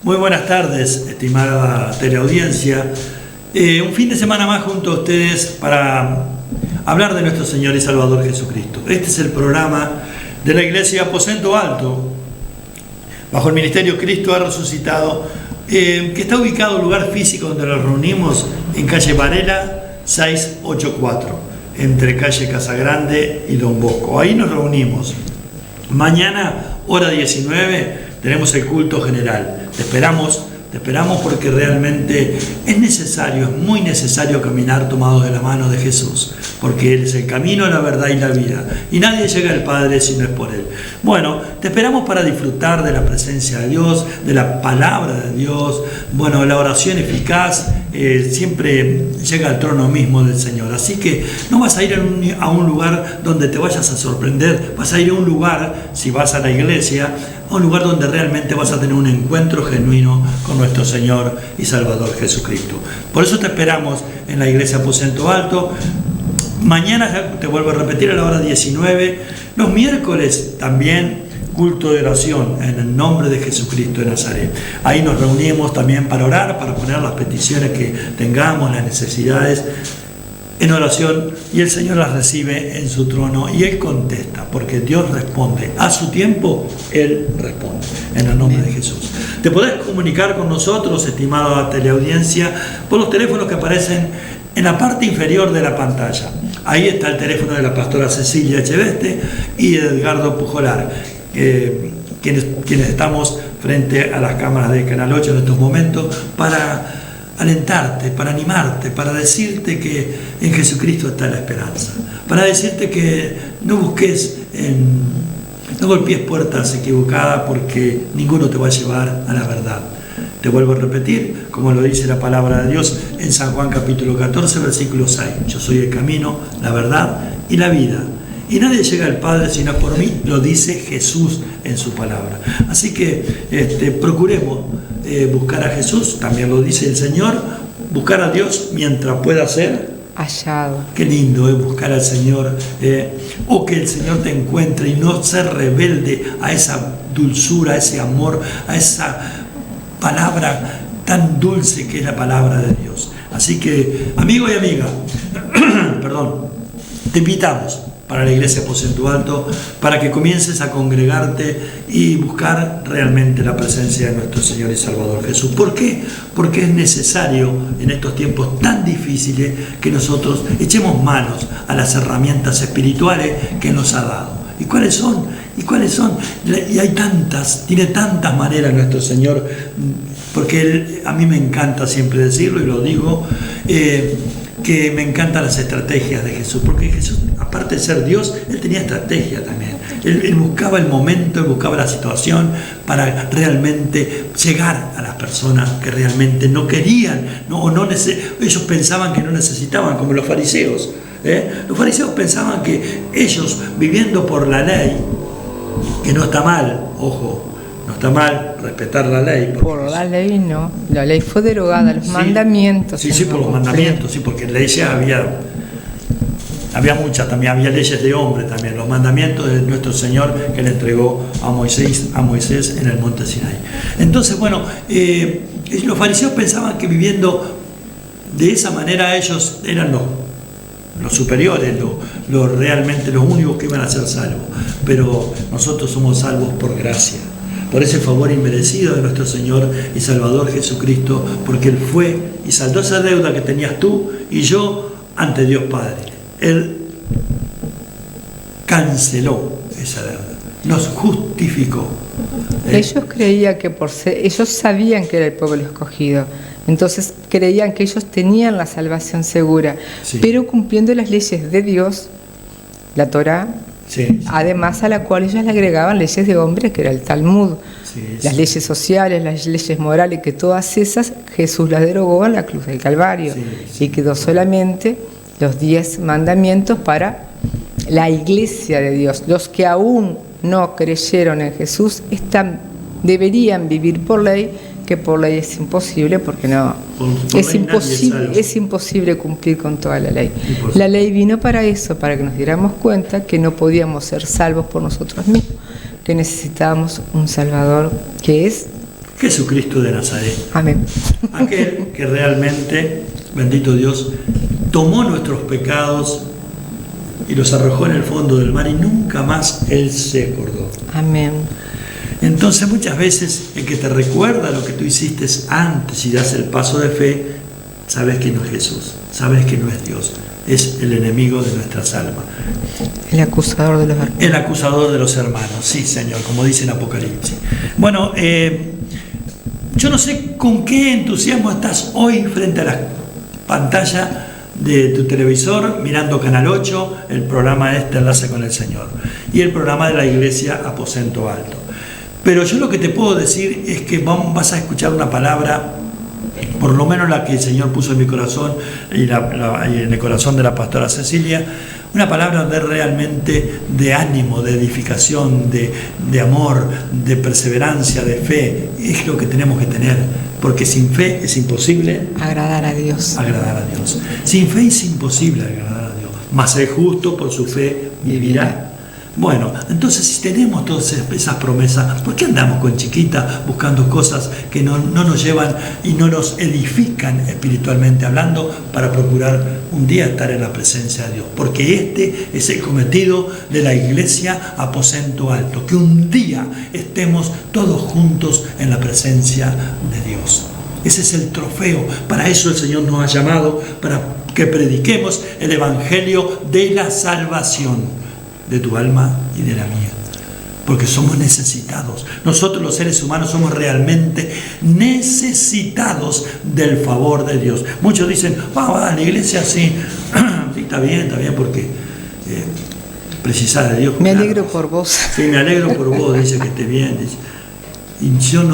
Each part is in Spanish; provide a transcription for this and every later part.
Muy buenas tardes, estimada teleaudiencia. Un fin de semana más junto a ustedes para hablar de nuestro Señor y Salvador Jesucristo. Este es el programa de la Iglesia Aposento Alto, bajo el ministerio Cristo ha Resucitado, que está ubicado en un lugar físico donde nos reunimos en calle Varela 684, entre calle Casagrande y Don Bosco. Ahí nos reunimos. Mañana, hora 19, tenemos el culto general. Te esperamos porque realmente es necesario, es muy necesario caminar tomados de la mano de Jesús, porque Él es el camino, la verdad y la vida, y nadie llega al Padre si no es por Él. Bueno, te esperamos para disfrutar de la presencia de Dios, de la palabra de Dios. Bueno, la oración eficaz siempre llega al trono mismo del Señor, así que no vas a ir a un lugar donde te vayas a sorprender, vas a ir a un lugar, si vas a la iglesia, a un lugar donde realmente vas a tener un encuentro genuino con nuestro Señor y Salvador Jesucristo. Por eso te esperamos en la Iglesia Aposento Alto. Mañana, te vuelvo a repetir, a la hora 19. Los miércoles también culto de oración en el nombre de Jesucristo de Nazaret. Ahí nos reunimos también para orar, para poner las peticiones que tengamos, las necesidades en oración, y el Señor las recibe en su trono y Él contesta, porque Dios responde a su tiempo. Él responde en el nombre de Jesús. Te podés comunicar con nosotros, estimada teleaudiencia, por los teléfonos que aparecen en la parte inferior de la pantalla. Ahí está el teléfono de la pastora Cecilia Echeveste y de Edgardo Pujolar, quienes estamos frente a las cámaras de Canal 8 en estos momentos para alentarte, para animarte, para decirte que en Jesucristo está la esperanza, para decirte que no busques, no golpees puertas equivocadas, porque ninguno te va a llevar a la verdad. Te vuelvo a repetir, como lo dice la palabra de Dios en San Juan capítulo 14, versículo 6. Yo soy el camino, la verdad y la vida, y nadie llega al Padre sino por mí, lo dice Jesús en su palabra. Así que procuremos buscar a Jesús, también lo dice el Señor, buscar a Dios mientras pueda ser hallado. Qué lindo es buscar al Señor, o que el Señor te encuentre y no ser rebelde a esa dulzura, a ese amor, a esa palabra tan dulce que es la palabra de Dios. Así que, amigo y amiga, perdón, te invitamos para la Iglesia Aposento Alto, para que comiences a congregarte y buscar realmente la presencia de nuestro Señor y Salvador Jesús. ¿Por qué? Porque es necesario en estos tiempos tan difíciles que nosotros echemos manos a las herramientas espirituales que nos ha dado. ¿Y cuáles son? Y hay tantas, tiene tantas maneras nuestro Señor, porque Él, a mí me encanta siempre decirlo y lo digo, que me encantan las estrategias de Jesús, porque Jesús, aparte de ser Dios, Él tenía estrategia también. Él buscaba el momento, Él buscaba la situación para realmente llegar a las personas que realmente no querían, ellos pensaban que no necesitaban, como los fariseos. Los fariseos pensaban que ellos, viviendo por la ley, que no está mal, ojo, no está mal respetar la ley. Por la ley no, la ley fue derogada, los mandamientos. Sí, por los mandamientos, sí, porque leyes había muchas, también había leyes de hombre también, los mandamientos de nuestro Señor que le entregó a Moisés en el monte Sinai. Entonces, bueno, los fariseos pensaban que viviendo de esa manera ellos eran los superiores, realmente los únicos que iban a ser salvos, pero nosotros somos salvos por gracia, por ese favor inmerecido de nuestro Señor y Salvador Jesucristo, porque Él fue y saldó esa deuda que tenías tú y yo ante Dios Padre. Él canceló esa deuda, nos justificó. Ellos creían que ellos sabían que era el pueblo escogido, entonces creían que ellos tenían la salvación segura, sí, pero cumpliendo las leyes de Dios, la Torá, sí, además a la cual ellos le agregaban leyes de hombres, que era el Talmud, sí, las leyes sociales, las leyes morales, que todas esas Jesús las derogó en la cruz del Calvario, sí, y quedó solamente los 10 mandamientos para la iglesia de Dios. Los que aún no creyeron en Jesús deberían vivir por ley, que por ley es imposible, porque es imposible cumplir con toda la ley. La ley vino para eso, para que nos diéramos cuenta que no podíamos ser salvos por nosotros mismos, que necesitábamos un Salvador que es Jesucristo de Nazaret. Amén. Aquel que realmente, bendito Dios, tomó nuestros pecados y los arrojó en el fondo del mar y nunca más Él se acordó. Amén. Entonces muchas veces el que te recuerda lo que tú hiciste antes y das el paso de fe, sabes que no es Jesús, sabes que no es Dios, es el enemigo de nuestras almas. El acusador de los hermanos. El acusador de los hermanos, sí, Señor, como dice en Apocalipsis. Bueno, yo no sé con qué entusiasmo estás hoy frente a la pantalla de tu televisor, mirando Canal 8, el programa Enlace con el Señor, y el programa de la Iglesia Aposento Alto. Pero yo lo que te puedo decir es que vas a escuchar una palabra, por lo menos la que el Señor puso en mi corazón y en el corazón de la pastora Cecilia, una palabra realmente de ánimo, de edificación, de amor, de perseverancia, de fe. Es lo que tenemos que tener, porque sin fe es imposible agradar a Dios. Agradar a Dios. Sin fe es imposible agradar a Dios. Mas el justo por su fe vivirá. Bueno, entonces si tenemos todas esas promesas, ¿por qué andamos con chiquita buscando cosas que no nos llevan y no nos edifican espiritualmente hablando para procurar un día estar en la presencia de Dios? Porque este es el cometido de la Iglesia Aposento Alto, que un día estemos todos juntos en la presencia de Dios. Ese es el trofeo. Para eso el Señor nos ha llamado, para que prediquemos el Evangelio de la salvación de tu alma y de la mía, porque somos necesitados. Nosotros los seres humanos somos realmente necesitados del favor de Dios. Muchos dicen, vamos a la iglesia, sí, sí, está bien, porque precisas de Dios. Me alegro por vos. Sí, me alegro por vos, dice que esté bien. Dice. Y yo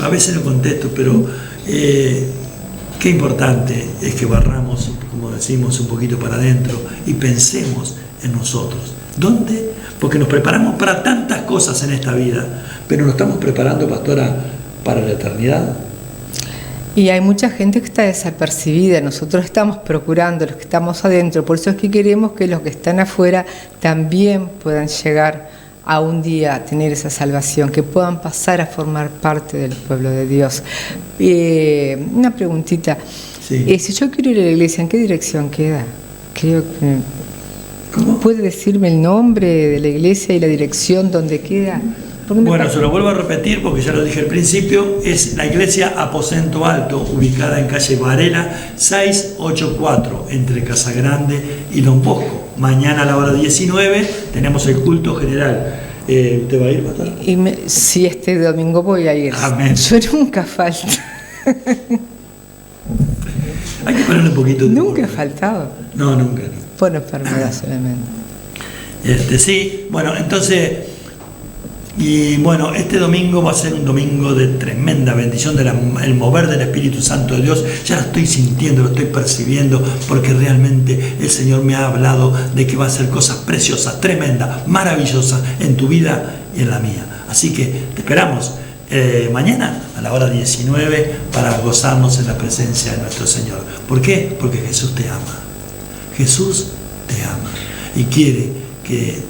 a veces no contesto, pero qué importante es que barramos, como decimos, un poquito para adentro y pensemos en nosotros. ¿Dónde? Porque nos preparamos para tantas cosas en esta vida, pero nos estamos preparando, pastora, para la eternidad. Y hay mucha gente que está desapercibida. Nosotros estamos procurando, los que estamos adentro. Por eso es que queremos que los que están afuera también puedan llegar a un día a tener esa salvación, que puedan pasar a formar parte del pueblo de Dios. Una preguntita. Sí. Si yo quiero ir a la iglesia, ¿en qué dirección queda? Creo que... ¿Cómo? ¿Puede decirme el nombre de la iglesia y la dirección donde queda? Bueno, se lo vuelvo a repetir porque ya lo dije al principio. Es la iglesia Aposento Alto, ubicada en calle Varela 684, entre Casa Grande y Don Bosco. Mañana a la hora 19 tenemos el culto general. ¿Usted va a ir, pastor? Sí, este domingo voy a ir. Amén. Yo nunca falto. Hay que ponerle un poquito de... ¿Nunca he faltado? No, nunca. Por enfermedad solamente. Sí, bueno, entonces, y bueno, este domingo va a ser un domingo de tremenda bendición, el mover del Espíritu Santo de Dios. Ya lo estoy sintiendo, lo estoy percibiendo, porque realmente el Señor me ha hablado de que va a hacer cosas preciosas, tremendas, maravillosas en tu vida y en la mía. Así que te esperamos mañana a la hora 19 para gozarnos en la presencia de nuestro Señor. ¿Por qué? Porque Jesús te ama. Jesús te ama y quiere que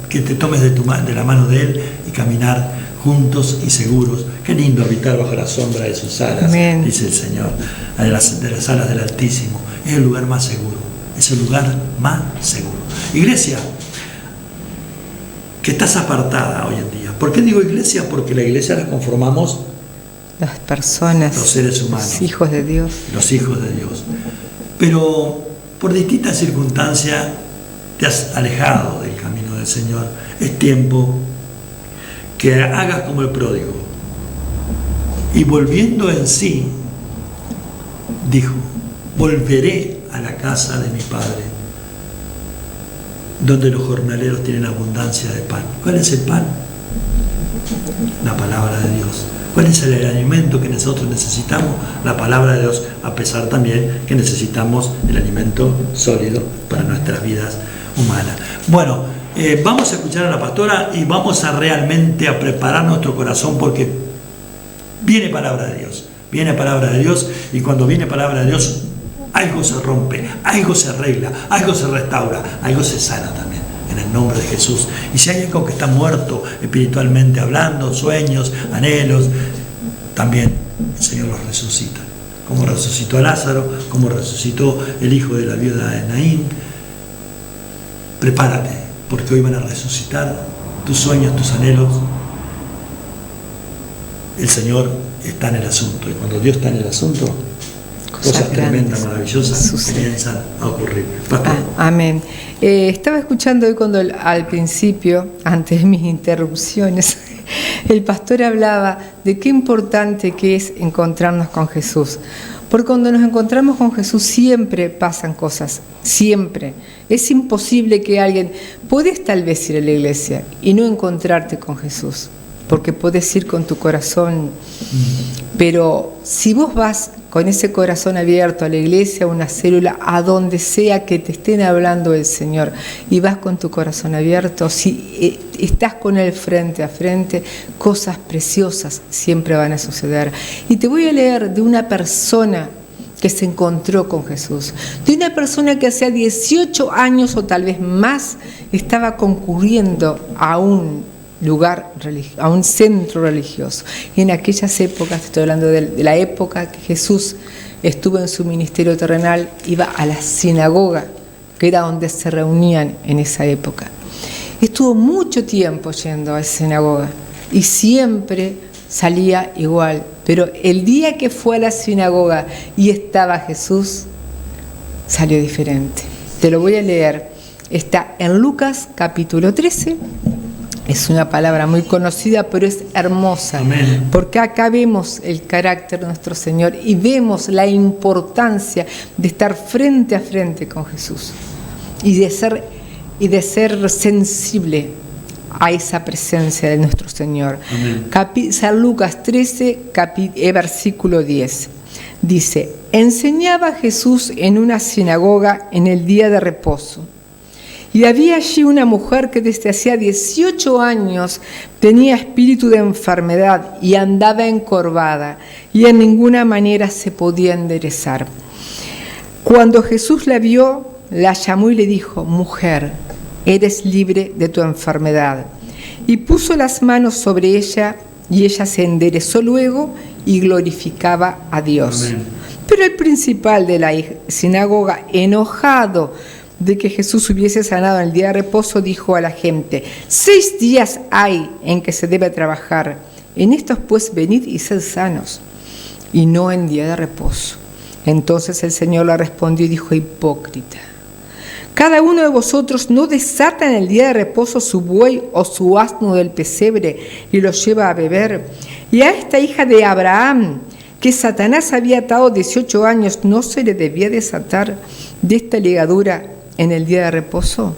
que te tomes de la mano de Él y caminar juntos y seguros. Qué lindo habitar bajo la sombra de sus alas. Amén. Dice el Señor, de las alas del Altísimo. Es el lugar más seguro, es el lugar más seguro. Iglesia, que estás apartada hoy en día. ¿Por qué digo iglesia? Porque la iglesia la conformamos las personas, los seres humanos, los hijos de Dios. Los hijos de Dios. Pero por distintas circunstancias te has alejado del camino del Señor. Es tiempo que hagas como el pródigo. Y volviendo en sí, dijo, volveré a la casa de mi Padre, donde los jornaleros tienen abundancia de pan. ¿Cuál es el pan? La palabra de Dios. ¿Cuál es el alimento que nosotros necesitamos? La palabra de Dios, a pesar también que necesitamos el alimento sólido para nuestras vidas humanas. Bueno, vamos a escuchar a la pastora y vamos a realmente a preparar nuestro corazón, porque viene palabra de Dios. Viene palabra de Dios, y cuando viene palabra de Dios, algo se rompe, algo se arregla, algo se restaura, algo se sana también. en el nombre de Jesús. Y si hay alguien que está muerto espiritualmente hablando, sueños, anhelos, también el Señor los resucita. Como resucitó a Lázaro, como resucitó el hijo de la viuda de Naín. Prepárate, porque hoy van a resucitar tus sueños, tus anhelos. El Señor está en el asunto, y cuando Dios está en el asunto, cosas tremendas, maravillosas comienzan a ocurrir. Amén. Estaba escuchando hoy cuando al principio, antes de mis interrupciones, el pastor hablaba de qué importante que es encontrarnos con Jesús. Porque cuando nos encontramos con Jesús siempre pasan cosas, siempre. Es imposible que alguien, puedes tal vez ir a la iglesia y no encontrarte con Jesús, porque puedes ir con tu corazón, pero si vos vas con ese corazón abierto a la iglesia, a una célula, a donde sea que te estén hablando del Señor, y vas con tu corazón abierto, si estás con Él frente a frente, cosas preciosas siempre van a suceder. Y te voy a leer de una persona que se encontró con Jesús, de una persona que hacía 18 años o tal vez más estaba concurriendo a un lugar religioso, a un centro religioso. Y en aquellas épocas, estoy hablando de la época que Jesús estuvo en su ministerio terrenal, iba a la sinagoga, que era donde se reunían en esa época. Estuvo mucho tiempo yendo a la sinagoga y siempre salía igual, pero el día que fue a la sinagoga y estaba Jesús, salió diferente. Te lo voy a leer. Está en Lucas capítulo 13. Es una palabra muy conocida, pero es hermosa. Amén. Porque acá vemos el carácter de nuestro Señor y vemos la importancia de estar frente a frente con Jesús y de ser sensible a esa presencia de nuestro Señor. San Lucas 13, versículo 10. Dice: enseñaba Jesús en una sinagoga en el día de reposo. Y había allí una mujer que desde hacía 18 años tenía espíritu de enfermedad y andaba encorvada y en ninguna manera se podía enderezar. Cuando Jesús la vio, la llamó y le dijo: mujer, eres libre de tu enfermedad. Y puso las manos sobre ella y ella se enderezó luego y glorificaba a Dios. Amén. Pero el principal de la sinagoga, enojado de que Jesús hubiese sanado en el día de reposo, dijo a la gente: 6 días hay en que se debe trabajar. En estos pues venid y sed sanos, y no en día de reposo. Entonces el Señor le respondió y dijo: hipócrita, cada uno de vosotros no desata en el día de reposo su buey o su asno del pesebre y lo lleva a beber. Y a esta hija de Abraham, que Satanás había atado 18 años, ¿no se le debía desatar de esta ligadura en el día de reposo?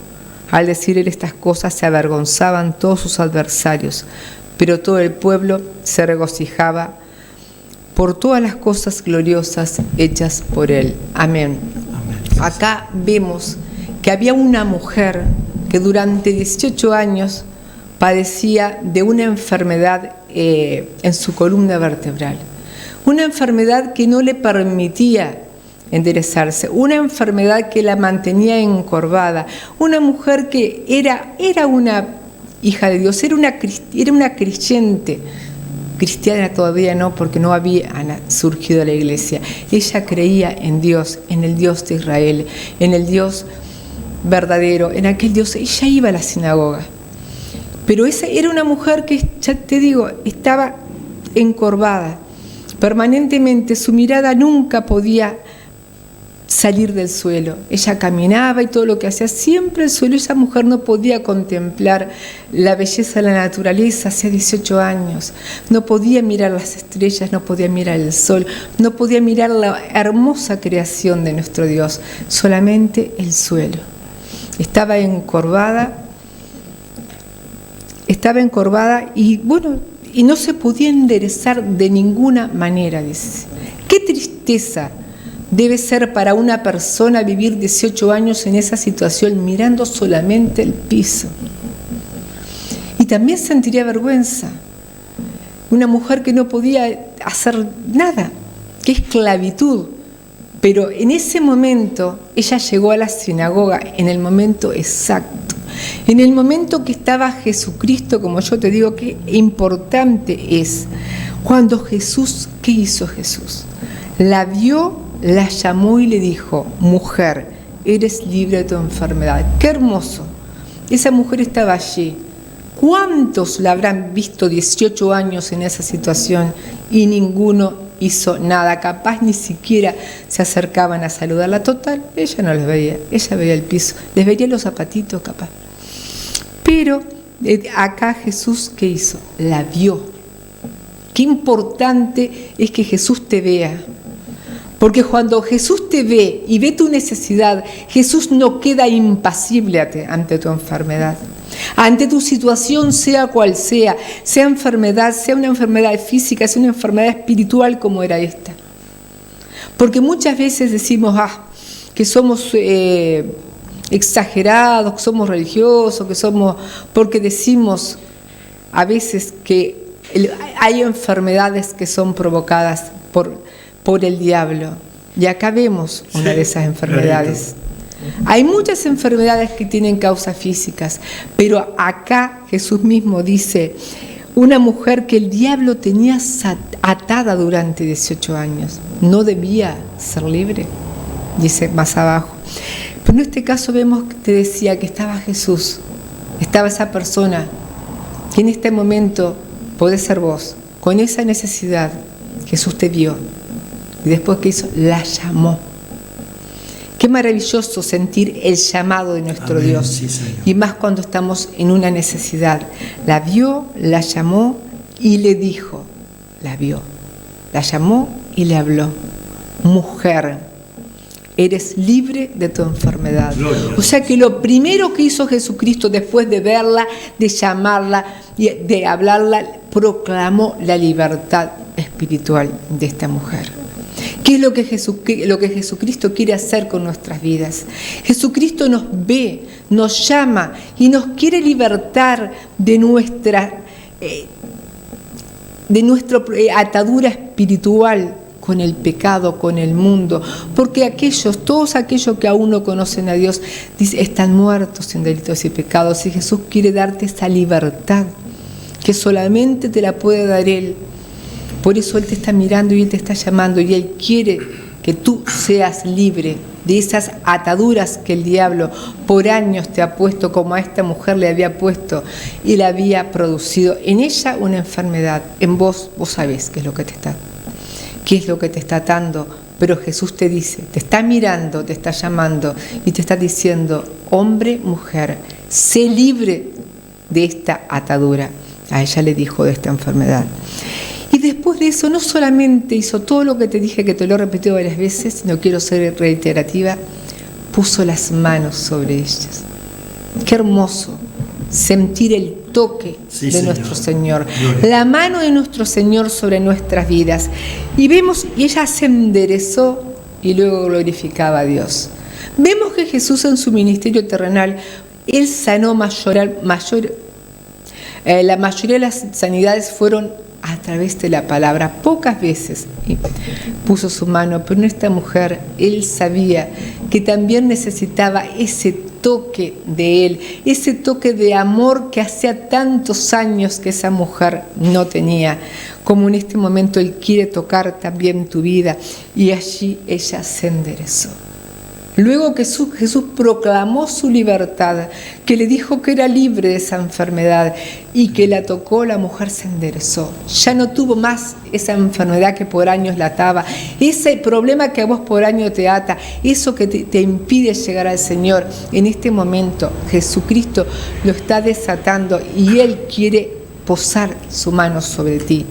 Al decir él estas cosas se avergonzaban todos sus adversarios, pero todo el pueblo se regocijaba por todas las cosas gloriosas hechas por él. Amén. Amén. Acá vemos que había una mujer que durante 18 años padecía de una enfermedad en su columna vertebral, una enfermedad que no le permitía enderezarse, una enfermedad que la mantenía encorvada, una mujer que era una hija de Dios, era una creyente, cristiana todavía no, porque no había surgido la iglesia. Ella creía en Dios, en el Dios de Israel, en el Dios verdadero, en aquel Dios. Ella iba a la sinagoga, pero esa era una mujer que, ya te digo, estaba encorvada permanentemente, su mirada nunca podía salir del suelo. Ella caminaba y todo lo que hacía siempre el suelo. Esa mujer no podía contemplar la belleza de la naturaleza, hacía 18 años. No podía mirar las estrellas, no podía mirar el sol, no podía mirar la hermosa creación de nuestro Dios, solamente el suelo. Estaba encorvada y bueno, y no se podía enderezar de ninguna manera, dice. ¡Qué tristeza debe ser para una persona vivir 18 años en esa situación mirando solamente el piso! Y también sentiría vergüenza. Una mujer que no podía hacer nada, qué esclavitud. Pero en ese momento ella llegó a la sinagoga en el momento exacto, En el momento que estaba Jesucristo, como yo te digo, qué importante es. Cuando Jesús, ¿qué hizo Jesús? La vio, la llamó y le dijo: mujer, eres libre de tu enfermedad. ¡Qué hermoso! Esa mujer estaba allí. ¿Cuántos la habrán visto 18 años en esa situación y ninguno hizo nada? Capaz ni siquiera se acercaban a saludarla. Total, ella no los veía, ella veía el piso, les veía los zapatitos capaz. Pero acá Jesús, ¿qué hizo? La vio. Qué importante es que Jesús te vea. Porque cuando Jesús te ve y ve tu necesidad, Jesús no queda impasible ante tu enfermedad. Ante tu situación, sea cual sea enfermedad, sea una enfermedad física, sea una enfermedad espiritual como era esta. Porque muchas veces decimos que somos exagerados, que somos religiosos, porque decimos a veces que hay enfermedades que son provocadas por el diablo. Y acá vemos una de esas enfermedades. Hay muchas enfermedades que tienen causas físicas, pero acá Jesús mismo dice: una mujer que el diablo tenía atada durante 18 años, ¿no debía ser libre? Dice más abajo. Pero en este caso vemos que te decía que estaba Jesús, estaba esa persona, que en este momento podés ser vos, con esa necesidad. Jesús te vio y después ¿qué hizo? La llamó. Qué maravilloso sentir el llamado de nuestro Amén. Dios. Sí, y más cuando estamos en una necesidad. La vio, la llamó y le dijo. La vio, la llamó y le habló: mujer, eres libre de tu enfermedad. Gloria. O sea que lo primero que hizo Jesucristo después de verla, de llamarla, de hablarla, proclamó la libertad espiritual de esta mujer. ¿Qué es lo que Jesucristo quiere hacer con nuestras vidas? Jesucristo nos ve, nos llama y nos quiere libertar de nuestra atadura espiritual con el pecado, con el mundo, porque todos aquellos que aún no conocen a Dios, están muertos en delitos y pecados, y Jesús quiere darte esa libertad que solamente te la puede dar Él. Por eso Él te está mirando y Él te está llamando, y Él quiere que tú seas libre de esas ataduras que el diablo por años te ha puesto, como a esta mujer le había puesto y le había producido en ella una enfermedad. En vos sabés qué es lo que te está atando, pero Jesús te dice, te está mirando, te está llamando y te está diciendo: hombre, mujer, sé libre de esta atadura. A ella le dijo de esta enfermedad. Y después de eso no solamente hizo todo lo que te dije, que te lo he repetido varias veces, no quiero ser reiterativa, puso las manos sobre ellas. Qué hermoso sentir el toque de nuestro Señor. La mano de nuestro Señor sobre nuestras vidas. Y vemos, y ella se enderezó y luego glorificaba a Dios. Vemos que Jesús en su ministerio terrenal, Él sanó la mayoría de las sanidades fueron a través de la palabra. Pocas veces puso su mano, pero en esta mujer Él sabía que también necesitaba ese toque de Él, ese toque de amor que hacía tantos años que esa mujer no tenía. Como en este momento Él quiere tocar también tu vida, y allí ella se enderezó. Luego que Jesús proclamó su libertad, que le dijo que era libre de esa enfermedad y que la tocó, la mujer se enderezó. Ya no tuvo más esa enfermedad que por años la ataba, ese problema que a vos por años te ata, eso que te impide llegar al Señor. En este momento Jesucristo lo está desatando y Él quiere posar su mano sobre ti.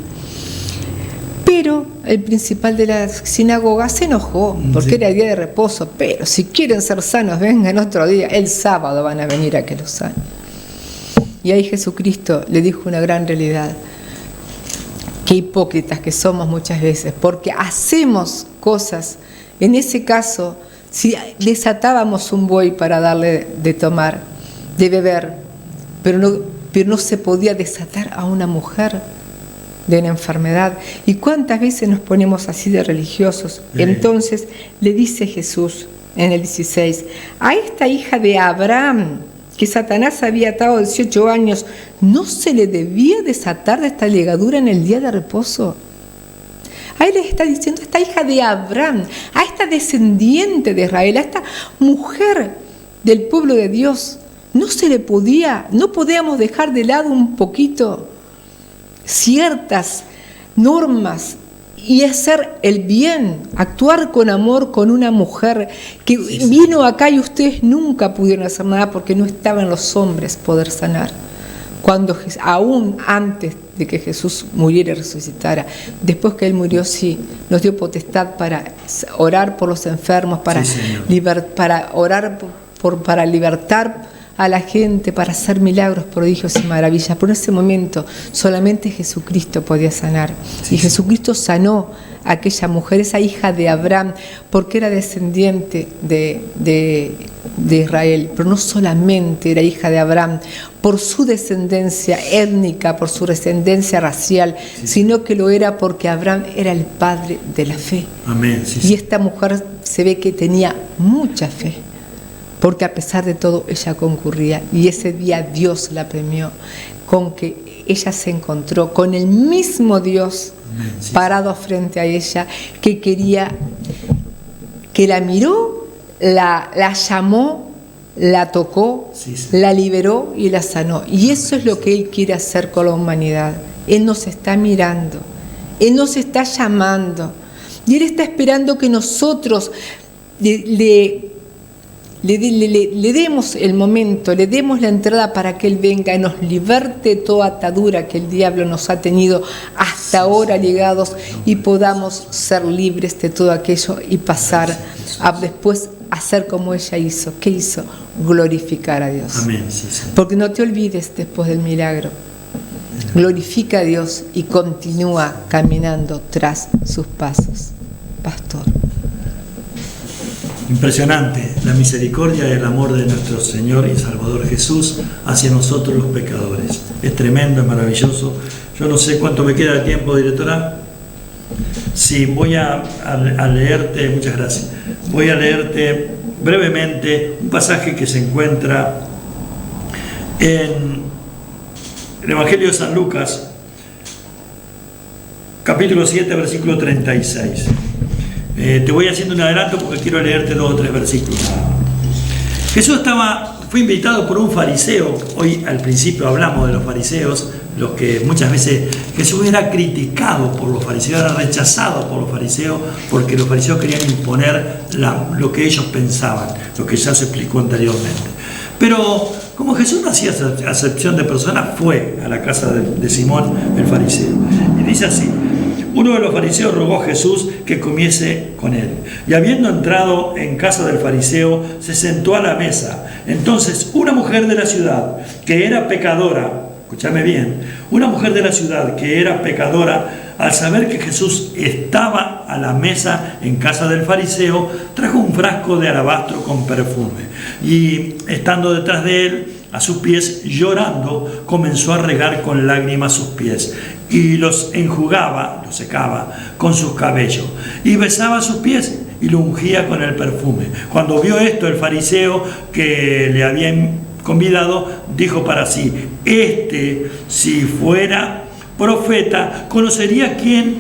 Pero el principal de la sinagoga se enojó porque era día de reposo. Pero si quieren ser sanos, vengan otro día. El sábado van a venir a que los sanen. Y ahí Jesucristo le dijo una gran realidad. Qué hipócritas que somos muchas veces, porque hacemos cosas. En ese caso, si desatábamos un buey para darle de tomar, de beber, pero no se podía desatar a una mujer de una enfermedad. ¿Y cuántas veces nos ponemos así de religiosos? Entonces le dice Jesús en el 16, a esta hija de Abraham que Satanás había atado 18 años, ¿no se le debía desatar de esta ligadura en el día de reposo? Ahí les está diciendo a esta hija de Abraham, a esta descendiente de Israel, a esta mujer del pueblo de Dios, no podíamos dejar de lado un poquito ciertas normas y hacer el bien, actuar con amor con una mujer que vino acá y ustedes nunca pudieron hacer nada porque no estaban los hombres poder sanar. Cuando aún antes de que Jesús muriera y resucitara, después que Él murió, sí, nos dio potestad para orar por los enfermos, para orar para libertar a la gente, para hacer milagros, prodigios y maravillas. Pero en ese momento solamente Jesucristo podía sanar. Y Jesucristo sanó a aquella mujer, esa hija de Abraham, porque era descendiente de Israel. Pero no solamente era hija de Abraham por su descendencia étnica, por su descendencia racial, sino que lo era porque Abraham era el padre de la fe. Amén. Y esta mujer se ve que tenía mucha fe, porque a pesar de todo ella concurría, y ese día Dios la premió con que ella se encontró con el mismo Dios parado frente a ella, que quería, que la miró, la llamó, la tocó, la liberó y la sanó. Y eso es lo que Él quiere hacer con la humanidad. Él nos está mirando, Él nos está llamando, y Él está esperando que nosotros le demos el momento, le demos la entrada para que Él venga y nos liberte de toda atadura que el diablo nos ha tenido hasta ahora ligados, y podamos ser libres de todo aquello y pasar a después hacer como ella hizo. ¿Qué hizo? Glorificar a Dios. Amén. Porque no te olvides después del milagro. Glorifica a Dios y continúa caminando tras sus pasos. Pastor. Impresionante la misericordia y el amor de nuestro Señor y Salvador Jesús hacia nosotros los pecadores. Es tremendo, es maravilloso. Yo no sé cuánto me queda de tiempo, directora. Sí, voy a leerte, muchas gracias. Voy a leerte brevemente un pasaje que se encuentra en el Evangelio de San Lucas, capítulo 7, versículo 36. Te voy haciendo un adelanto porque quiero leerte 2 o 3 versículos. Jesús fue invitado por un fariseo. Hoy al principio hablamos de los fariseos, los que muchas veces Jesús era criticado por los fariseos, era rechazado por los fariseos, porque los fariseos querían imponer lo que ellos pensaban, lo que ya se explicó anteriormente. Pero como Jesús no hacía acepción de personas, fue a la casa de Simón el fariseo. Y dice así: uno de los fariseos rogó a Jesús que comiese con él. Y habiendo entrado en casa del fariseo, se sentó a la mesa. Entonces una mujer de la ciudad, que era pecadora, escúchame bien, una mujer de la ciudad que era pecadora, al saber que Jesús estaba a la mesa en casa del fariseo, trajo un frasco de alabastro con perfume. Y estando detrás de él, a sus pies, llorando, comenzó a regar con lágrimas sus pies, y los enjugaba, los secaba con sus cabellos, y besaba sus pies y lo ungía con el perfume. Cuando vio esto, el fariseo que le había convidado dijo para sí: si fuera profeta, conocería quién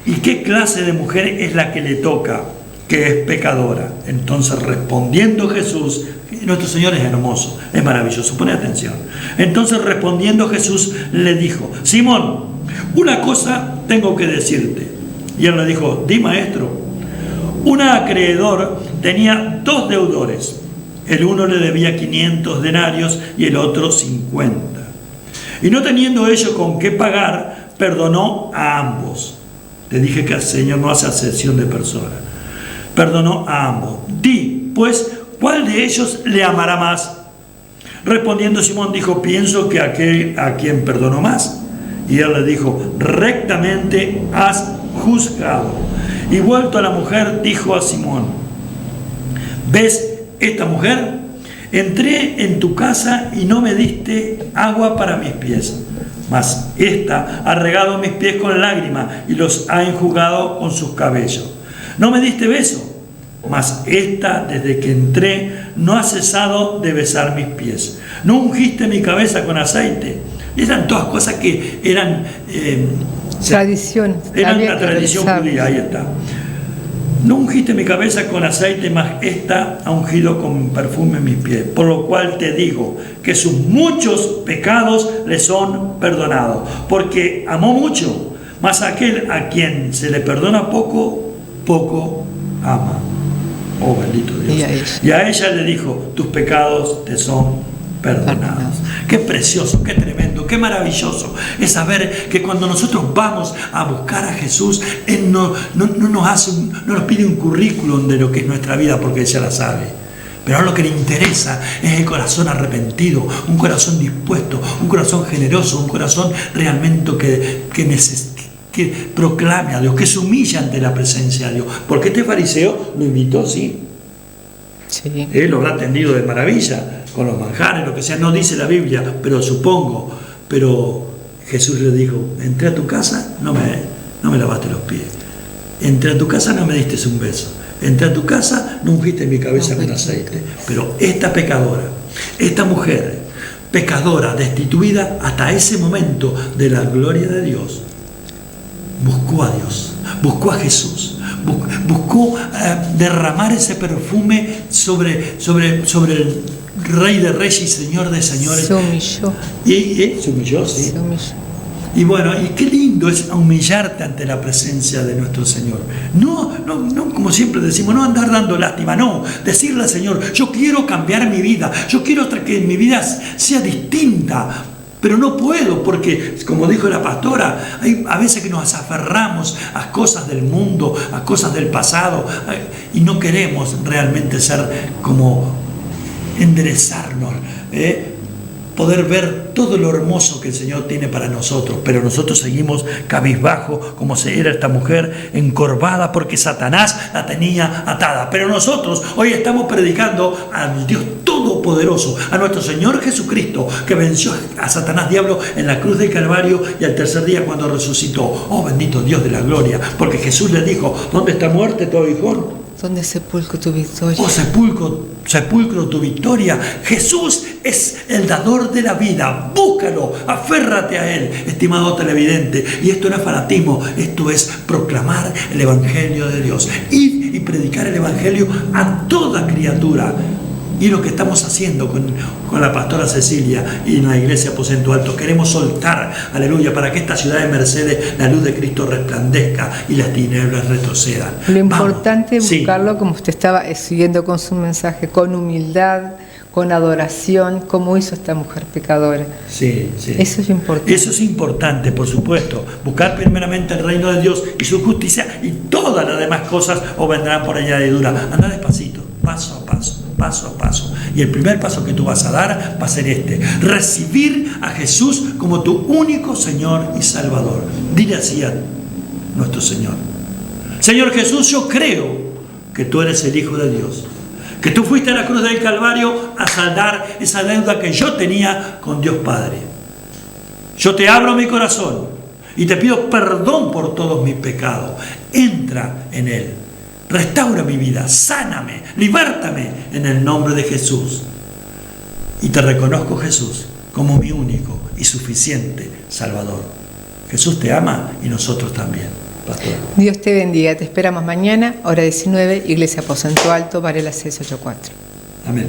y qué clase de mujer es la que le toca, que es pecadora. Entonces, respondiendo Jesús, nuestro Señor es hermoso, es maravilloso, pone atención. Entonces, respondiendo Jesús, le dijo: Simón, una cosa tengo que decirte. Y él le dijo: di, maestro. Un acreedor tenía 2 deudores. El uno le debía 500 denarios y el otro 50. Y no teniendo ellos con qué pagar, perdonó a ambos. Te dije que el Señor no hace acepción de personas. Perdonó a ambos. Di, pues, ¿cuál de ellos le amará más? Respondiendo Simón dijo: pienso que aquel a quien perdonó más. Y él le dijo: rectamente has juzgado. Y vuelto a la mujer, dijo a Simón: ¿ves esta mujer? Entré en tu casa y no me diste agua para mis pies, mas ésta ha regado mis pies con lágrimas y los ha enjugado con sus cabellos. No me diste beso, mas esta, desde que entré, no ha cesado de besar mis pies. No ungiste mi cabeza con aceite. Eran todas cosas que eran tradición. Eran la tradición judía, ahí está. No ungiste mi cabeza con aceite, mas esta ha ungido con perfume mis pies. Por lo cual te digo que sus muchos pecados le son perdonados, porque amó mucho, mas aquel a quien se le perdona poco, poco ama. Oh, bendito Dios. Y a ella le dijo, tus pecados te son perdonados. Qué precioso, qué tremendo, qué maravilloso es saber que cuando nosotros vamos a buscar a Jesús, Él no nos pide un currículum de lo que es nuestra vida, porque Él ya la sabe. Pero ahora lo que le interesa es el corazón arrepentido, un corazón dispuesto, un corazón generoso, un corazón realmente que proclame a Dios, que se humilla ante la presencia de Dios. Porque este fariseo lo invitó, sí. Él lo habrá atendido de maravilla, con los manjares, lo que sea, no dice la Biblia, pero supongo. Pero Jesús le dijo, entré a tu casa, no me lavaste los pies. Entré a tu casa, no me diste un beso. Entré a tu casa, no ungiste mi cabeza con aceite. Pero esta pecadora, esta mujer, pecadora, destituida hasta ese momento de la gloria de Dios, buscó a Dios, buscó a Jesús, buscó derramar ese perfume sobre el Rey de Reyes y Señor de Señores. Se humilló. Se humilló, sí. Se humilló. Y bueno, y qué lindo es humillarte ante la presencia de nuestro Señor. No, como siempre decimos, no andar dando lástima, no. Decirle al Señor, yo quiero cambiar mi vida, yo quiero que mi vida sea distinta. Pero no puedo, porque, como dijo la pastora, hay a veces que nos aferramos a cosas del mundo, a cosas del pasado, y no queremos realmente ser como enderezarnos, poder ver todo lo hermoso que el Señor tiene para nosotros, pero nosotros seguimos cabizbajo, como era esta mujer, encorvada porque Satanás la tenía atada. Pero nosotros hoy estamos predicando al Dios Todopoderoso, a nuestro Señor Jesucristo, que venció a Satanás diablo en la cruz del Calvario y al tercer día cuando resucitó. Oh, bendito Dios de la gloria, porque Jesús le dijo, ¿dónde está muerte tu aguijón? ¿Dónde sepulcro tu victoria? Oh, sepulcro tu victoria. Jesús es el dador de la vida. Búscalo, aférrate a Él, estimado televidente. Y esto no es fanatismo, esto es proclamar el Evangelio de Dios. Ir y predicar el Evangelio a toda criatura. Y lo que estamos haciendo con la pastora Cecilia y en la iglesia Aposento Alto, queremos soltar, aleluya, para que esta ciudad de Mercedes la luz de Cristo resplandezca y las tinieblas retrocedan. Lo importante es buscarlo, como usted estaba siguiendo con su mensaje, con humildad, con adoración, como hizo esta mujer pecadora. Sí. Eso es importante. Eso es importante, por supuesto. Buscar primeramente el reino de Dios y su justicia, y todas las demás cosas os vendrán por añadidura. Anda despacito, paso a paso. Paso a paso. Y el primer paso que tú vas a dar va a ser recibir a Jesús como tu único Señor y Salvador. Dile así a nuestro Señor: Señor Jesús, yo creo que tú eres el Hijo de Dios, que tú fuiste a la cruz del Calvario a saldar esa deuda que yo tenía con Dios Padre. Yo te abro mi corazón y te pido perdón por todos mis pecados. Entra en él. Restaura mi vida, sáname, libértame en el nombre de Jesús. Y te reconozco, Jesús, como mi único y suficiente Salvador. Jesús te ama y nosotros también, pastor. Dios te bendiga. Te esperamos mañana, hora 19, Iglesia Aposento Alto, Varela 684. Amén.